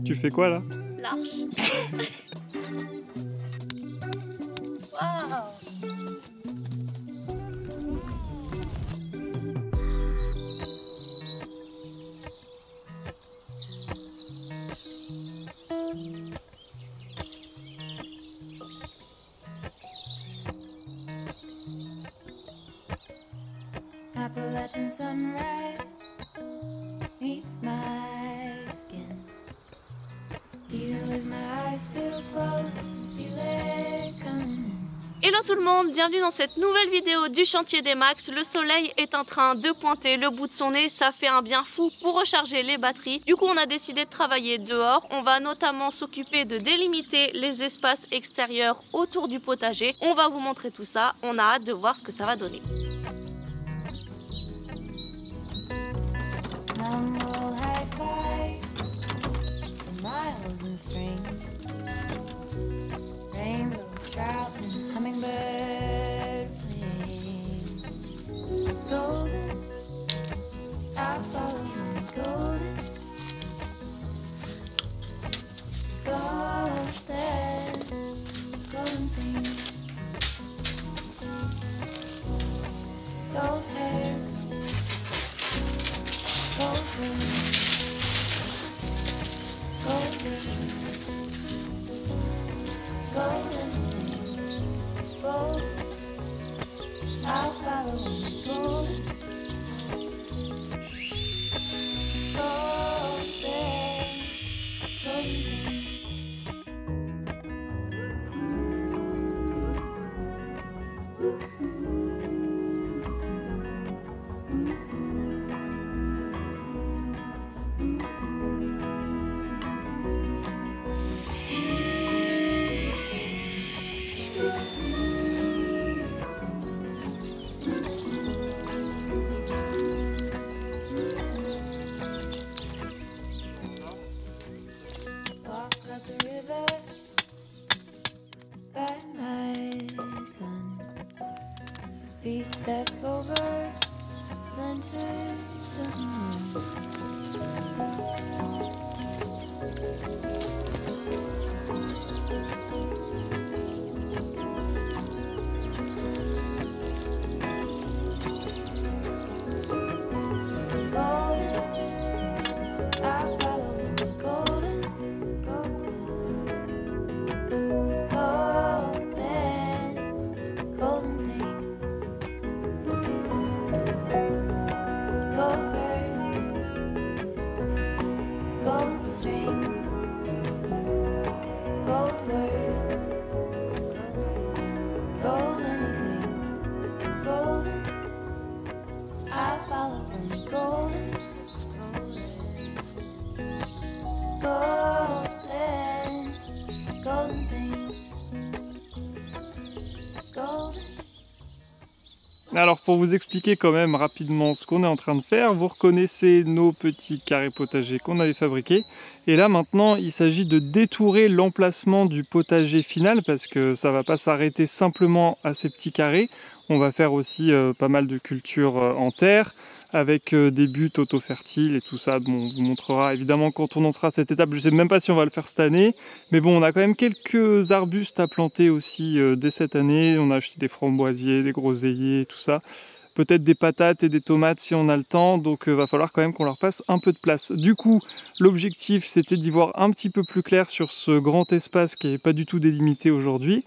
Tu fais quoi là? L'arche. Waouh. Appalachian sunrise meets my skin. Even with my eyes still closed, feel it coming in. Hello tout le monde, bienvenue dans cette nouvelle vidéo du chantier des Max. Le soleil est en train de pointer le bout de son nez, ça fait un bien fou pour recharger les batteries. Du coup on a décidé de travailler dehors. On va notamment s'occuper de délimiter les espaces extérieurs autour du potager. On va vous montrer tout ça, on a hâte de voir ce que ça va donner. Mumble high five for miles in spring. Rainbow trout and hummingbird playing. Golden, I follow my golden. Golden, golden things. Gold hair. Golden, golden, golden things, golden. I'll follow the golden, golden, golden things. Walk up the river by my son. Feet step over splinters of moon. Golden, I follow the golden, golden, golden, golden things. Gold birds, gold string, gold words, gold anything, golden. I follow only golden, golden, golden, golden things, golden. Alors pour vous expliquer quand même rapidement ce qu'on est en train de faire, vous reconnaissez nos petits carrés potagers qu'on avait fabriqués. Et là maintenant il s'agit de détourer l'emplacement du potager final parce que ça va pas s'arrêter simplement à ces petits carrés. On va faire aussi pas mal de cultures en terre avec des buts auto-fertiles et tout ça. Bon, on vous montrera évidemment quand on en sera à cette étape. Je sais même pas si on va le faire cette année. Mais bon, on a quand même quelques arbustes à planter aussi dès cette année. On a acheté des framboisiers, des groseilliers, tout ça. Peut-être des patates et des tomates si on a le temps. Donc va falloir quand même qu'on leur fasse un peu de place. Du coup, l'objectif c'était d'y voir un petit peu plus clair sur ce grand espace qui n'est pas du tout délimité aujourd'hui.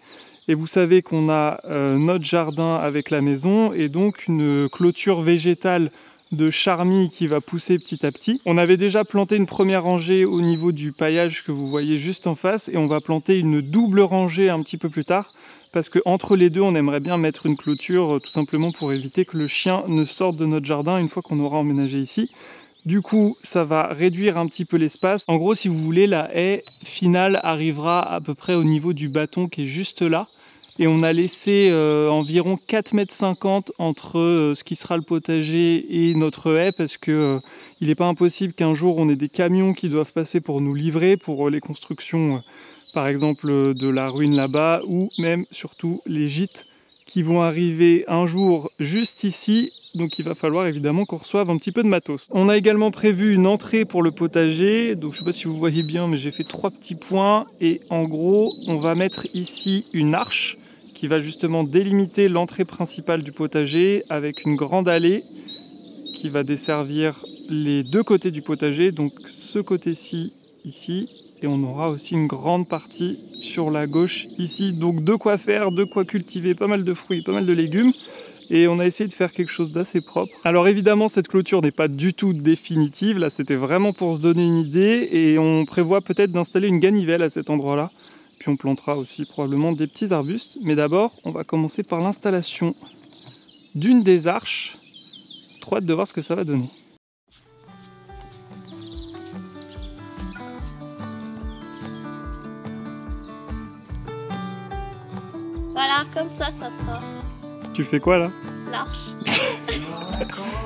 Et vous savez qu'on a notre jardin avec la maison et donc une clôture végétale de charmille qui va pousser petit à petit. On avait déjà planté une première rangée au niveau du paillage que vous voyez juste en face et on va planter une double rangée un petit peu plus tard parce que entre les deux on aimerait bien mettre une clôture tout simplement pour éviter que le chien ne sorte de notre jardin une fois qu'on aura emménagé ici. Du coup, ça va réduire un petit peu l'espace. En gros, si vous voulez, la haie finale arrivera à peu près au niveau du bâton qui est juste là. Et on a laissé environ 4,50 m entre ce qui sera le potager et notre haie parce que il n'est pas impossible qu'un jour on ait des camions qui doivent passer pour nous livrer pour les constructions par exemple de la ruine là-bas ou même surtout les gîtes qui vont arriver un jour juste ici donc il va falloir évidemment qu'on reçoive un petit peu de matos. On a également prévu une entrée pour le potager, donc je sais pas si vous voyez bien, mais j'ai fait 3 petits points, et en gros, on va mettre ici une arche qui va justement délimiter l'entrée principale du potager avec une grande allée qui va desservir les deux côtés du potager, donc ce côté-ci, ici, et on aura aussi une grande partie sur la gauche ici, donc de quoi faire, de quoi cultiver, pas mal de fruits, pas mal de légumes, et on a essayé de faire quelque chose d'assez propre. Alors évidemment cette clôture n'est pas du tout définitive, là c'était vraiment pour se donner une idée, et on prévoit peut-être d'installer une ganivelle à cet endroit-là, puis on plantera aussi probablement des petits arbustes, mais d'abord on va commencer par l'installation d'une des arches. Trop hâte de voir ce que ça va donner. Voilà, comme ça sera. Tu fais quoi là? L'arche.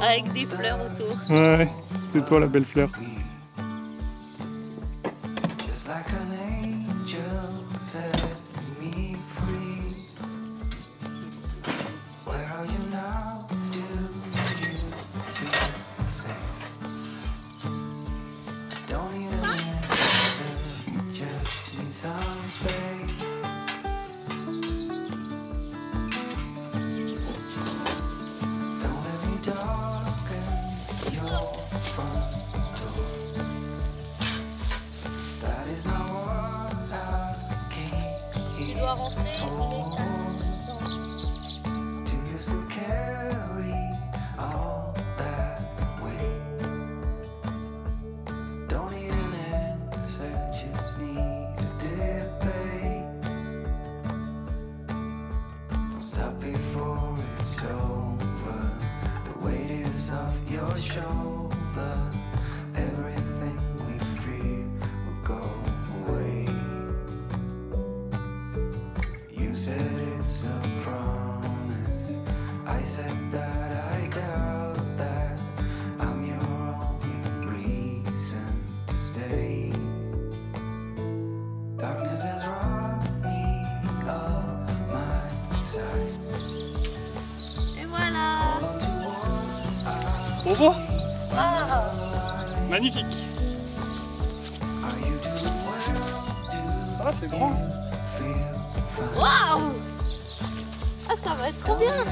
Avec des fleurs autour. Ouais, c'est toi la belle fleur. Tu dois rentrer. Et voilà. Au revoir. Ah. Magnifique. Ah, c'est grand. Waouh. Ah, ça va être trop bien.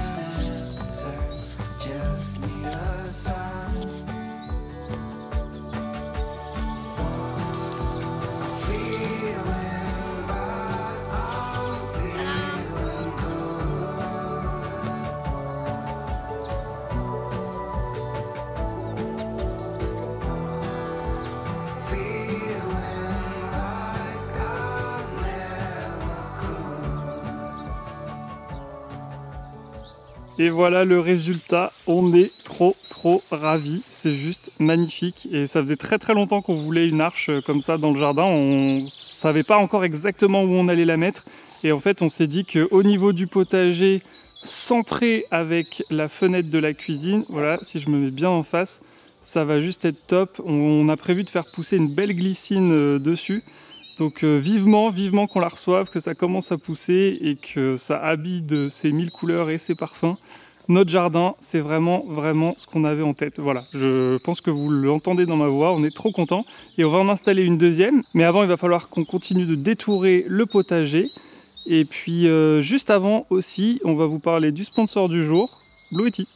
Et voilà le résultat, on est trop ravis, c'est juste magnifique, et ça faisait très longtemps qu'on voulait une arche comme ça dans le jardin, on savait pas encore exactement où on allait la mettre, et en fait on s'est dit qu'au niveau du potager, centré avec la fenêtre de la cuisine, voilà, si je me mets bien en face, ça va juste être top. On a prévu de faire pousser une belle glycine dessus. Donc vivement qu'on la reçoive, que ça commence à pousser et que ça habille de ses 1000 couleurs et ses parfums. Notre jardin, c'est vraiment ce qu'on avait en tête. Voilà, je pense que vous l'entendez dans ma voix, on est trop contents. Et on va en installer une deuxième. Mais avant, il va falloir qu'on continue de détourer le potager. Et puis juste avant aussi, on va vous parler du sponsor du jour, Bluetti.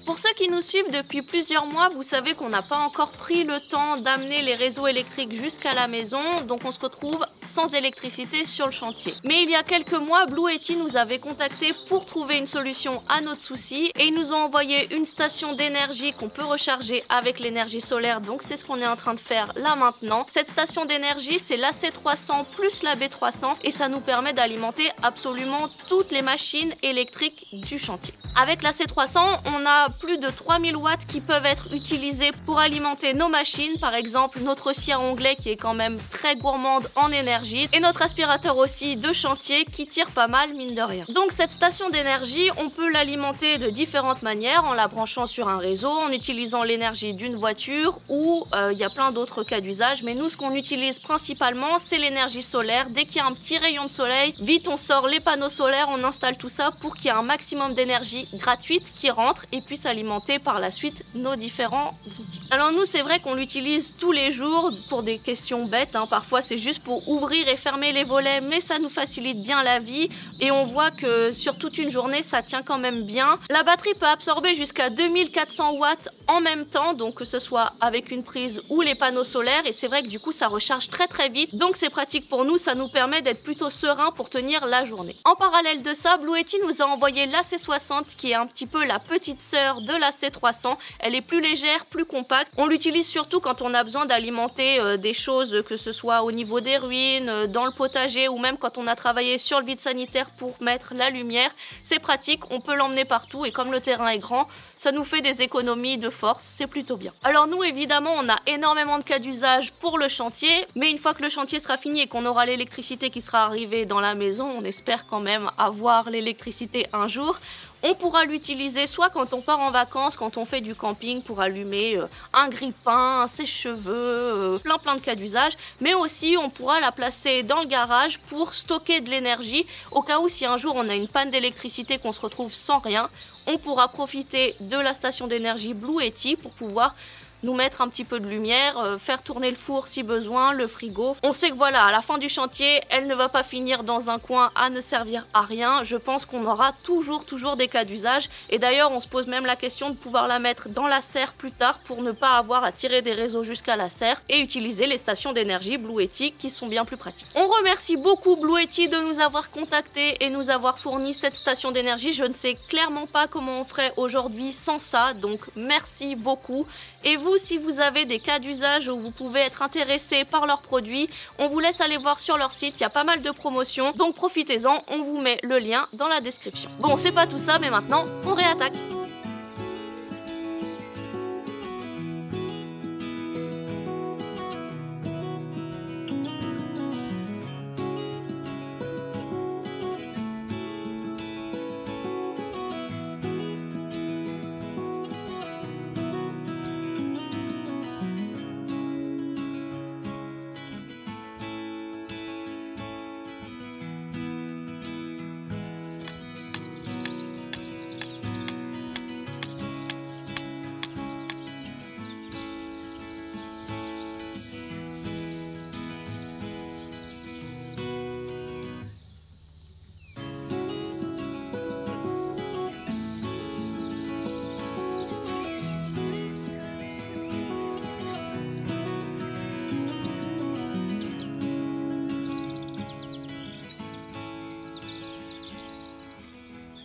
Pour ceux qui nous suivent depuis plusieurs mois, vous savez qu'on n'a pas encore pris le temps d'amener les réseaux électriques jusqu'à la maison, donc on se retrouve sans électricité sur le chantier. Mais il y a quelques mois, Bluetti nous avait contacté pour trouver une solution à notre souci et ils nous ont envoyé une station d'énergie qu'on peut recharger avec l'énergie solaire, donc c'est ce qu'on est en train de faire là maintenant. Cette station d'énergie, c'est l'AC300 plus la B300 et ça nous permet d'alimenter absolument toutes les machines électriques du chantier. Avec l'AC300, on a plus de 3000 watts qui peuvent être utilisés pour alimenter nos machines, par exemple notre scie à onglet qui est quand même très gourmande en énergie, et notre aspirateur aussi de chantier qui tire pas mal mine de rien. Donc cette station d'énergie, on peut l'alimenter de différentes manières, en la branchant sur un réseau, en utilisant l'énergie d'une voiture, ou il y a plein d'autres cas d'usage, mais nous ce qu'on utilise principalement c'est l'énergie solaire. Dès qu'il y a un petit rayon de soleil, vite on sort les panneaux solaires, on installe tout ça pour qu'il y ait un maximum d'énergie gratuite qui rentre et puisse alimenter par la suite nos différents outils. Alors nous c'est vrai qu'on l'utilise tous les jours pour des questions bêtes, hein. Parfois c'est juste pour ouvrir et fermer les volets, mais ça nous facilite bien la vie et on voit que sur toute une journée ça tient quand même bien. La batterie peut absorber jusqu'à 2400 watts en même temps, donc que ce soit avec une prise ou les panneaux solaires, et c'est vrai que du coup ça recharge très vite, donc c'est pratique pour nous, ça nous permet d'être plutôt serein pour tenir la journée. En parallèle de ça, Bluetti nous a envoyé la C60 qui est un petit peu la petite sœur de la C300. Elle est plus légère, plus compacte. On l'utilise surtout quand on a besoin d'alimenter des choses, que ce soit au niveau des ruines, dans le potager, ou même quand on a travaillé sur le vide sanitaire pour mettre la lumière. C'est pratique, on peut l'emmener partout et comme le terrain est grand, ça nous fait des économies de force, c'est plutôt bien. Alors nous évidemment on a énormément de cas d'usage pour le chantier, mais une fois que le chantier sera fini et qu'on aura l'électricité qui sera arrivée dans la maison, on espère quand même avoir l'électricité un jour, on pourra l'utiliser soit quand on part en vacances, quand on fait du camping pour allumer un grille-pain, un sèche-cheveux, plein de cas d'usage, mais aussi on pourra la placer dans le garage pour stocker de l'énergie au cas où si un jour on a une panne d'électricité, qu'on se retrouve sans rien, on pourra profiter de la station d'énergie Bluetti pour pouvoir nous mettre un petit peu de lumière, faire tourner le four si besoin, le frigo. On sait que voilà, à la fin du chantier, elle ne va pas finir dans un coin à ne servir à rien. Je pense qu'on aura toujours des cas d'usage. Et d'ailleurs, on se pose même la question de pouvoir la mettre dans la serre plus tard pour ne pas avoir à tirer des réseaux jusqu'à la serre et utiliser les stations d'énergie Bluetti qui sont bien plus pratiques. On remercie beaucoup Bluetti de nous avoir contactés et nous avoir fourni cette station d'énergie. Je ne sais clairement pas comment on ferait aujourd'hui sans ça, donc merci beaucoup. Et vous, si vous avez des cas d'usage où vous pouvez être intéressé par leurs produits, on vous laisse aller voir sur leur site, il y a pas mal de promotions, donc profitez-en, on vous met le lien dans la description. Bon, c'est pas tout ça, mais maintenant, on réattaque.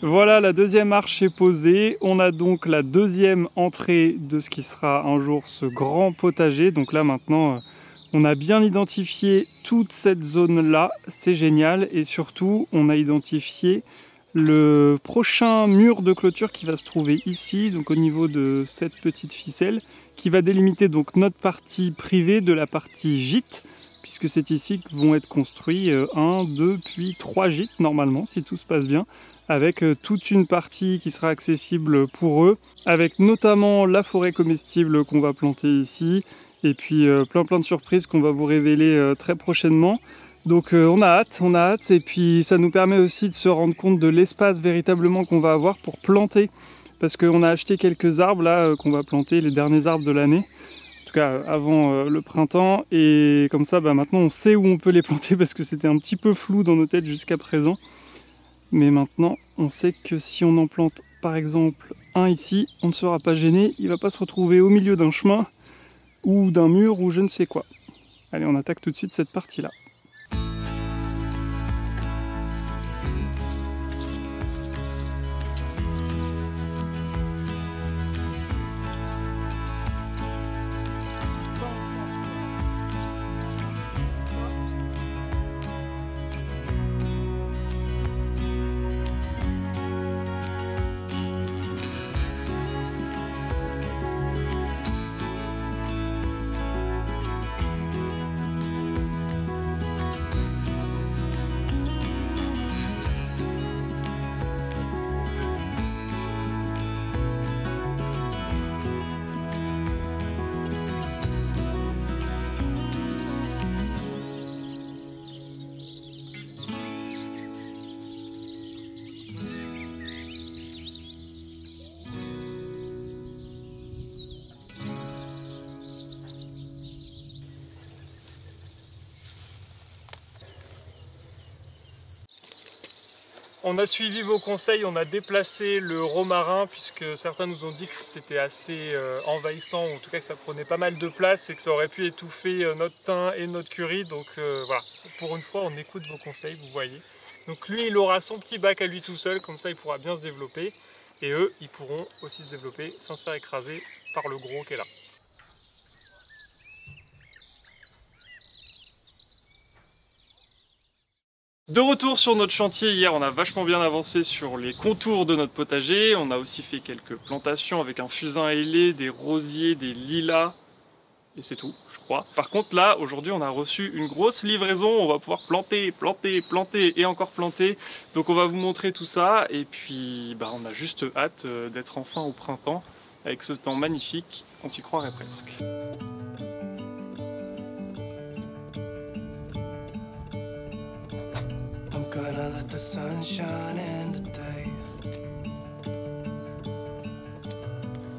Voilà, la deuxième arche est posée. On a donc la deuxième entrée de ce qui sera un jour ce grand potager. Donc là maintenant, on a bien identifié toute cette zone-là. C'est génial. Et surtout, on a identifié le prochain mur de clôture qui va se trouver ici, donc au niveau de cette petite ficelle, qui va délimiter donc notre partie privée de la partie gîte, puisque c'est ici que vont être construits 1, 2, puis 3 gîtes normalement, si tout se passe bien, avec toute une partie qui sera accessible pour eux, avec notamment la forêt comestible qu'on va planter ici, et puis plein de surprises qu'on va vous révéler très prochainement. Donc on a hâte, et puis ça nous permet aussi de se rendre compte de l'espace véritablement qu'on va avoir pour planter, parce qu'on a acheté quelques arbres là qu'on va planter, les derniers arbres de l'année, en tout cas avant le printemps, et comme ça maintenant on sait où on peut les planter, parce que c'était un petit peu flou dans nos têtes jusqu'à présent. Mais maintenant, on sait que si on en plante par exemple un ici, on ne sera pas gêné, il ne va pas se retrouver au milieu d'un chemin ou d'un mur ou je ne sais quoi. Allez, on attaque tout de suite cette partie-là. On a suivi vos conseils, on a déplacé le romarin puisque certains nous ont dit que c'était assez envahissant, ou en tout cas que ça prenait pas mal de place et que ça aurait pu étouffer notre thym et notre curry. Donc voilà, pour une fois on écoute vos conseils, vous voyez. Donc lui il aura son petit bac à lui tout seul, comme ça il pourra bien se développer. Et eux ils pourront aussi se développer sans se faire écraser par le gros qui est là. De retour sur notre chantier, hier on a vachement bien avancé sur les contours de notre potager. On a aussi fait quelques plantations avec un fusain ailé, des rosiers, des lilas. Et c'est tout, je crois. Par contre là, aujourd'hui on a reçu une grosse livraison. On va pouvoir planter, planter, planter et encore planter. Donc on va vous montrer tout ça. Et puis on a juste hâte d'être enfin au printemps. Avec ce temps magnifique, on s'y croirait presque. Gonna let the sun shine in today.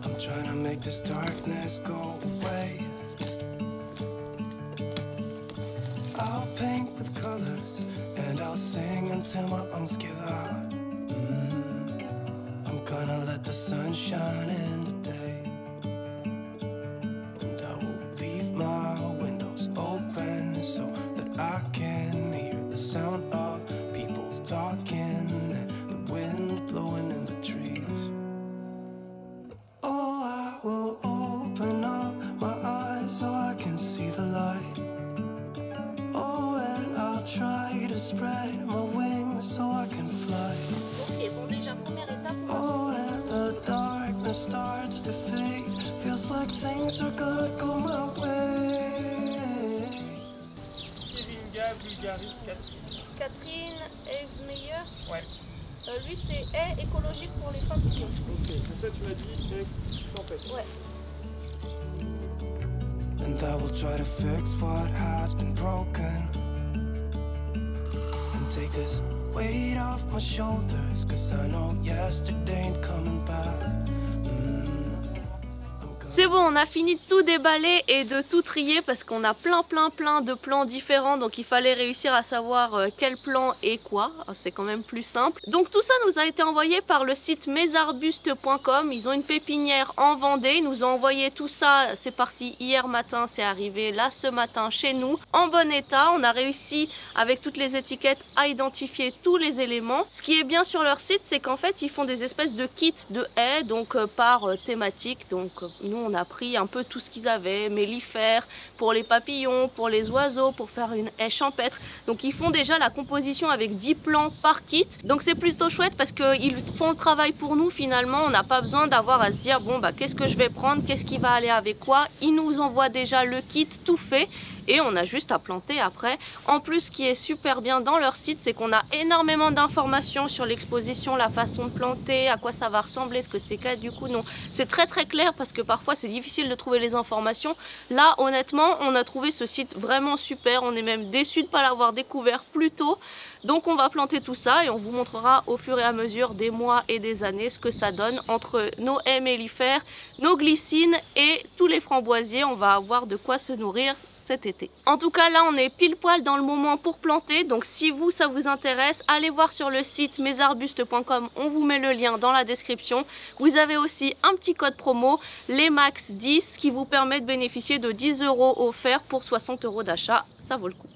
I'm trying to make this darkness go away. I'll paint with colors and I'll sing until my lungs give out. I'm gonna let the sun shine in today. And I will leave my windows open so that I can hear the sound of talking and the wind blowing in the trees. Oh, I will open up my eyes so I can see the light. Oh, and I'll try to spread my wings so I can fly. Ok, bon déjà première étape. Oh, and the darkness starts to fade. Feels like things are gonna go my way. Syringa vulgaris Catherine. Catherine Meilleur. Ouais. Lui c'est haie écologique pour les papillons. Ok, c'est ça tu m'as dit haie tempête. Ouais. And I will try to fix what has been broken and take this weight off my shoulders, cause I know yesterday ain't coming back. C'est bon, on a fini de tout déballer et de tout trier parce qu'on a plein de plants différents, donc il fallait réussir à savoir quel plant et quoi, c'est quand même plus simple. Donc tout ça nous a été envoyé par le site mesarbustes.com, ils ont une pépinière en Vendée, ils nous ont envoyé tout ça, c'est parti hier matin, c'est arrivé là ce matin chez nous, en bon état. On a réussi avec toutes les étiquettes à identifier tous les éléments. Ce qui est bien sur leur site, c'est qu'en fait ils font des espèces de kits de haies, donc par thématique, donc nous on a pris un peu tout ce qu'ils avaient, mellifères pour les papillons, pour les oiseaux, pour faire une haie champêtre. Donc ils font déjà la composition avec 10 plants par kit. Donc c'est plutôt chouette parce qu'ils font le travail pour nous finalement. On n'a pas besoin d'avoir à se dire bon qu'est-ce que je vais prendre, qu'est-ce qui va aller avec quoi. Ils nous envoient déjà le kit tout fait et on a juste à planter après. En plus, ce qui est super bien dans leur site, c'est qu'on a énormément d'informations sur l'exposition, la façon de planter, à quoi ça va ressembler, ce que c'est du coup non. C'est très clair parce que parfois c'est difficile de trouver les informations. Là honnêtement on a trouvé ce site vraiment super, on est même déçus de ne pas l'avoir découvert plus tôt. Donc on va planter tout ça et on vous montrera au fur et à mesure des mois et des années ce que ça donne entre nos haies mellifères, nos glycines et tous les framboisiers. On va avoir de quoi se nourrir cet été. En tout cas là on est pile poil dans le moment pour planter, donc si ça vous intéresse, allez voir sur le site mesarbustes.com, on vous met le lien dans la description. Vous avez aussi un petit code promo, les max 10, qui vous permet de bénéficier de 10 € offerts pour 60 € d'achat, ça vaut le coup.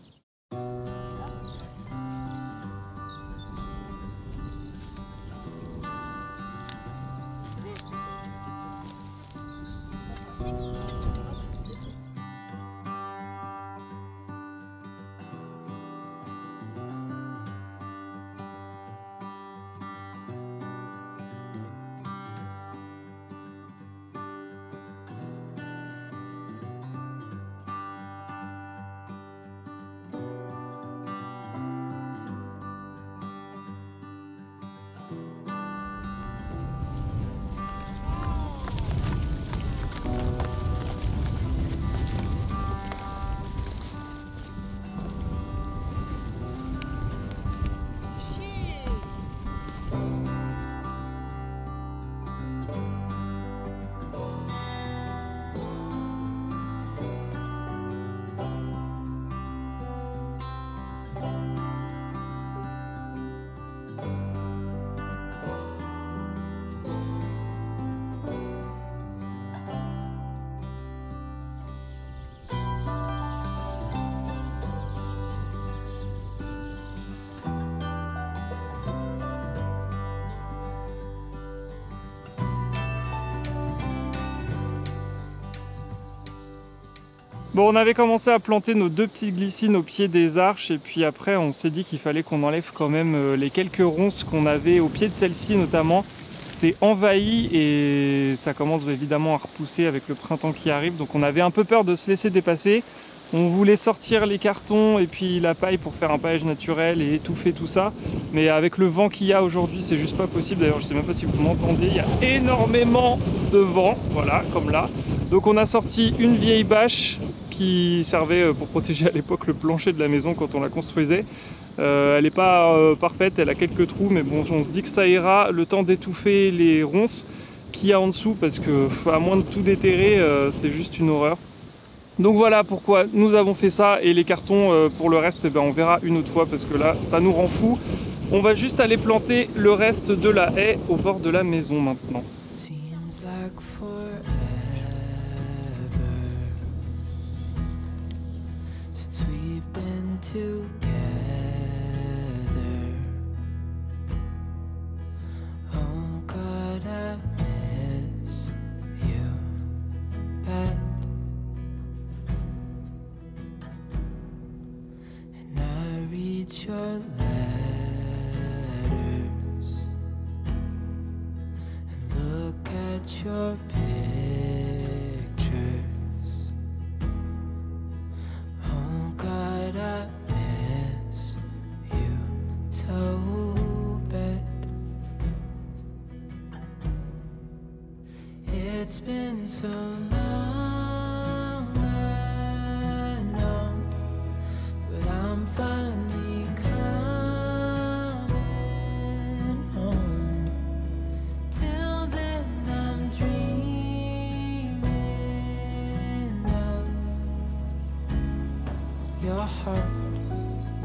Bon, on avait commencé à planter nos 2 petites glycines au pied des arches et puis après on s'est dit qu'il fallait qu'on enlève quand même les quelques ronces qu'on avait au pied de celle-ci notamment. C'est envahi et ça commence évidemment à repousser avec le printemps qui arrive, donc on avait un peu peur de se laisser dépasser. On voulait sortir les cartons et puis la paille pour faire un paillage naturel et étouffer tout ça, mais avec le vent qu'il y a aujourd'hui c'est juste pas possible. D'ailleurs je sais même pas si vous m'entendez, il y a énormément de vent, voilà, comme là. Donc on a sorti une vieille bâche qui servait pour protéger à l'époque le plancher de la maison quand on la construisait. Elle n'est pas parfaite, elle a quelques trous, mais bon, on se dit que ça ira le temps d'étouffer les ronces qu'il y a en dessous, parce que à moins de tout déterrer, c'est juste une horreur. Donc voilà pourquoi nous avons fait ça, et les cartons pour le reste, on verra une autre fois, parce que là, ça nous rend fou. On va juste aller planter le reste de la haie au bord de la maison maintenant. Seems like forever since we've been together. Oh God, I miss you bad, and I read your letters and look at your pictures. Oh God, I miss you so bad. It's been so long, I know, but I'm finally coming home. Till then I'm dreaming of your heart,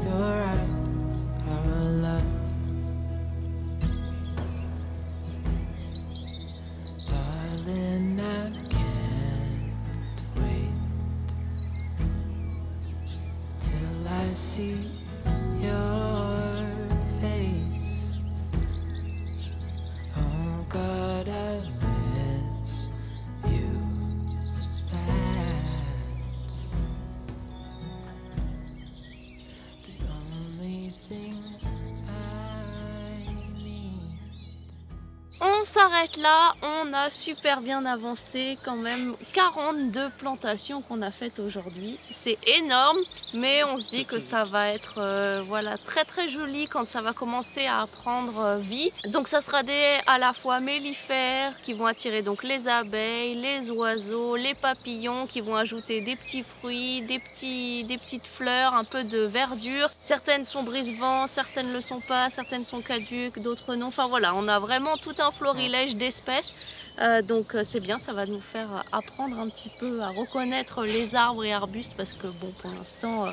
your eyes, our love. Darling, I can't wait till I see your face. Oh God, I miss you bad. The only thing I need. On s'arrête là, on a super bien avancé quand même, 42 plantations qu'on a faites aujourd'hui, c'est énorme, mais on se dit que ça va être voilà, très très joli quand ça va commencer à prendre vie. Donc ça sera à la fois mellifères qui vont attirer donc les abeilles, les oiseaux, les papillons qui vont ajouter des petits fruits, des petites fleurs, un peu de verdure. Certaines sont brise-vent, certaines ne le sont pas, certaines sont caduques, d'autres non. Enfin voilà, on a vraiment tout un florilège d'espèces. Donc c'est bien, ça va nous faire apprendre un petit peu à reconnaître les arbres et arbustes, parce que bon, pour l'instant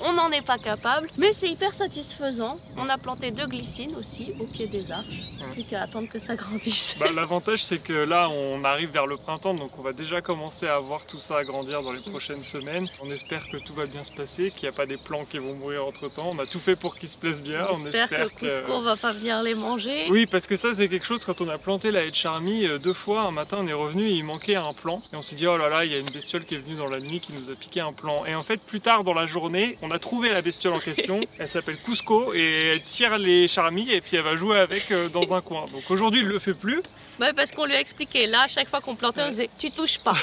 on n'en est pas capable, mais c'est hyper satisfaisant. On a planté 2 glycines aussi au pied des arches, plus qu'à attendre que ça grandisse. Bah, l'avantage c'est que là on arrive vers le printemps, donc on va déjà commencer à voir tout ça grandir dans les prochaines semaines. On espère que tout va bien se passer, qu'il n'y a pas des plants qui vont mourir entre temps. On a tout fait pour qu'ils se plaisent bien. On espère que Cusco va pas venir les manger. Oui, parce que ça c'est quelque chose, quand on a planté la haie de charmille, 2 fois, un matin on est revenu et il manquait un plant. Et on s'est dit oh là là, il y a une bestiole qui est venue dans la nuit qui nous a piqué un plant. Et en fait plus tard dans la journée, on a trouvé la bestiole en question. Elle s'appelle Cusco et elle tire les charmilles et puis elle va jouer avec dans un coin. Donc aujourd'hui il le fait plus. Ouais, parce qu'on lui a expliqué, là à chaque fois qu'on plantait on disait tu touches pas.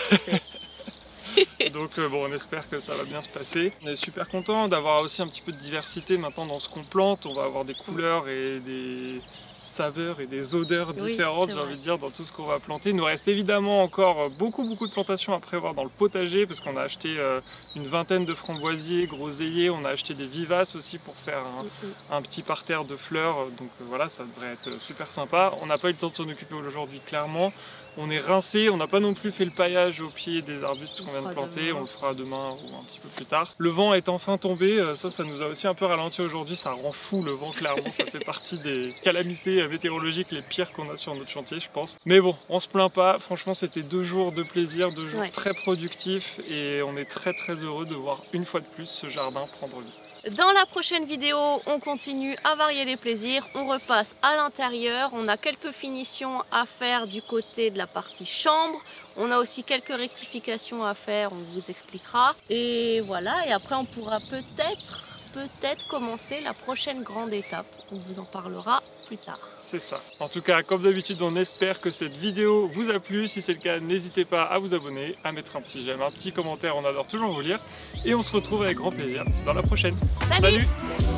Donc bon, on espère que ça va bien se passer. On est super content d'avoir aussi un petit peu de diversité maintenant dans ce qu'on plante. On va avoir des couleurs et des saveurs et des odeurs différentes, j'ai envie de dire, dans tout ce qu'on va planter. Il nous reste évidemment encore beaucoup de plantations à prévoir dans le potager, parce qu'on a acheté une vingtaine de framboisiers, groseilliers, on a acheté des vivaces aussi pour faire un petit parterre de fleurs. Donc voilà, ça devrait être super sympa. On n'a pas eu le temps de s'en occuper aujourd'hui, clairement. On est rincé, on n'a pas non plus fait le paillage au pied des arbustes qu'on vient de planter, on le fera demain ou un petit peu plus tard. Le vent est enfin tombé, ça nous a aussi un peu ralenti aujourd'hui, ça rend fou le vent, clairement, ça fait partie des calamités qualités météorologiques les pires qu'on a sur notre chantier, je pense. Mais bon, on se plaint pas. Franchement, c'était 2 jours de plaisir, 2 jours très productifs et on est très heureux de voir une fois de plus ce jardin prendre vie. Dans la prochaine vidéo, on continue à varier les plaisirs, on repasse à l'intérieur, on a quelques finitions à faire du côté de la partie chambre, on a aussi quelques rectifications à faire, on vous expliquera. Et voilà, et après on pourra peut-être commencer la prochaine grande étape, on vous en parlera plus tard. C'est ça. En tout cas, comme d'habitude, on espère que cette vidéo vous a plu. Si c'est le cas, n'hésitez pas à vous abonner, à mettre un petit j'aime, un petit commentaire, on adore toujours vous lire. Et on se retrouve avec grand plaisir dans la prochaine. Salut. Salut.